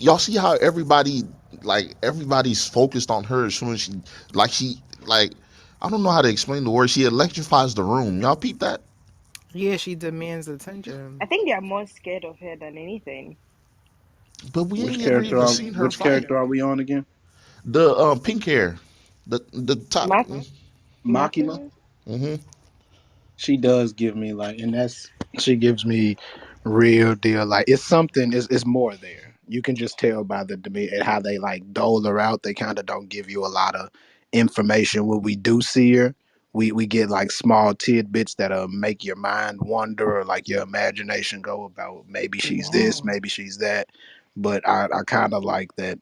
y'all see how everybody's focused on her as soon as like I don't know how to explain the word. She electrifies the room. Y'all peep that? Yeah, she demands attention. I think they are more scared of her than anything. But we ain't ever even seen her Which fight. character are we on again? The pink hair, the top. Mark, Makima. Makima. Mm-hmm. She does give me like, and that's she gives me real deal. Like it's something. It's more there. You can just tell by the demeanor and how they like dole her out. They kind of don't give you a lot of information. When we do see her, we get like small tidbits that'll make your mind wander or like your imagination go about maybe she's this, Yeah. maybe she's that. But I kind of like that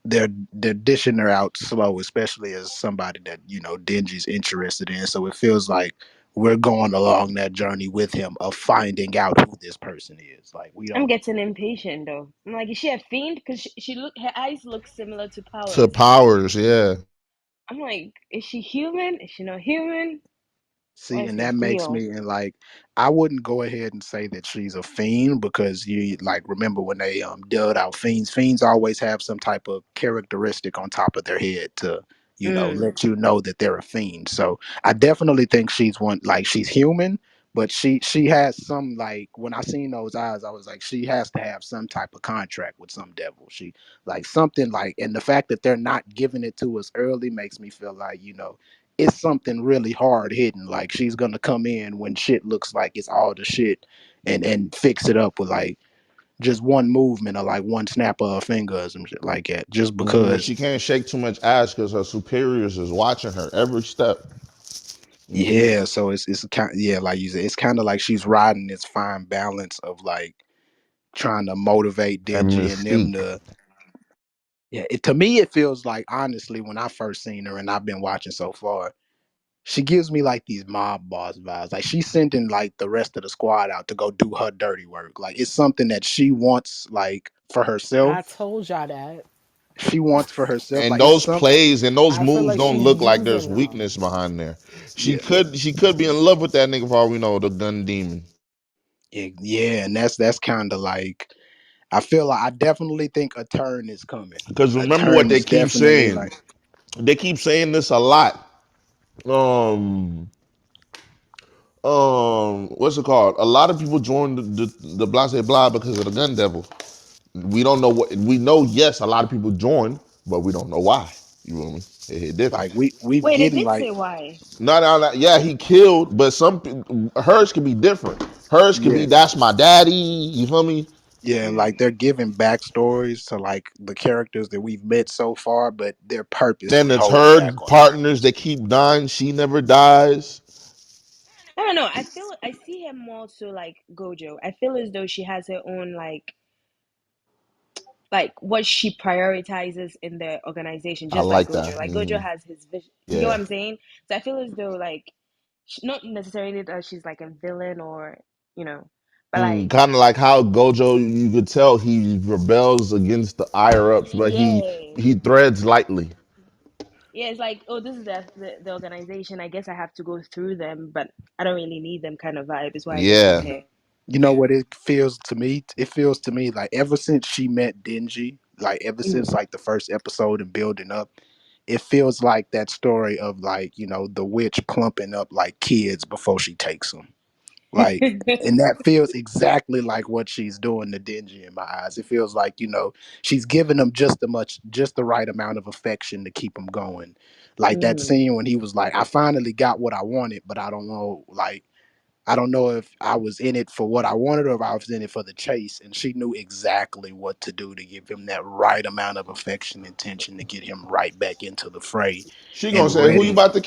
they're dishing her out slow, especially as somebody that Denji's interested in. So it feels like we're going along that journey with him of finding out who this person is. Like we I'm don't. getting impatient though. I'm like, is she a fiend? Because she look, her eyes look similar to To Powers. Powers, yeah. I'm like, is she human? Is she not human? Or See, is and this that makes real? me and like I wouldn't go ahead and say that she's a fiend because you like remember when they dealt out fiends. Fiends always have some type of characteristic on top of their head to Mm. let you know that they're a fiend. So I definitely think she's one like she's human, but she has some like when I seen those eyes, I was like she has to have some type of contract with some devil. She like something like, and the fact that they're not giving it to us early makes me feel like it's something really hard hidden. Like she's gonna come in when shit looks like it's all the shit, and fix it up with like just one movement or like one snap of a finger or some shit like that. Just Mm-hmm. But because, she can't shake too much ass because her superiors is watching her every step. Mm-hmm. yeah. So it's kind yeah, like you said, it's kind of like she's riding this fine balance of like trying to motivate And Denji and them Mystique. to. Yeah, to me it feels like honestly when I first seen her and I've been watching so far, she gives me like these mob boss vibes. Like she's sending like the rest of the squad out to go do her dirty work. Like it's something that she wants like for I herself. told y'all that. She wants for herself. And Like it's those some plays and those I feel moves like don't she's look like there's using them. weakness behind there. She yeah. could she could be in love with that nigga for all we know, the gun demon. Yeah, and that's kind of like I feel like I definitely think a turn is coming. Because A remember what turn they is keep definitely saying. like They keep saying this a lot. Um what's it called? A lot of people join the blah blah blah because of the gun devil. We don't know what we know. Yes, a lot of people join, but we don't know why. You know what I mean? It hit different. like we've Wait, they getting did like say why. Not yeah, he killed, but hers could be different. Hers could be yeah. that's my daddy. You feel me? Yeah, and like Mm. they're giving backstories to like the characters that we've met so far, but they're Then purposely it's holding her back on that. partners. They keep dying. She never dies. I don't know. I feel I see her more so like Gojo. I feel as though she has her own like what she prioritizes in the organization, I just like like Gojo. that. Like Gojo Mm, has his vision. You get what yeah. I'm saying? So I feel as though like not necessarily that she's like a villain or you know, but like Kind of like how Gojo, you could tell he rebels against the higher ups, but he yeah, he threads lightly. yeah. It's like oh, this is the organization. I guess I have to go through them, but I don't really need them. Kind of vibe is what I get from Yeah. her. You know what it feels to me? It feels to me like ever since she met Denji, like ever Mm. since like the first episode and building up, it feels like that story of like, the witch clumping up like kids before she takes them. Like, and that feels exactly like what she's doing to Denji in my eyes. It feels like, she's giving him just the right amount of affection to keep him going. Like that Hmm. scene when he was like, I finally got what I wanted, but I don't know if I was in it for what I wanted or if I was in it for the chase. And she knew exactly what to do to give him that right amount of affection and tension to get him right back into the fray She gonna and say, "Who you ready. about to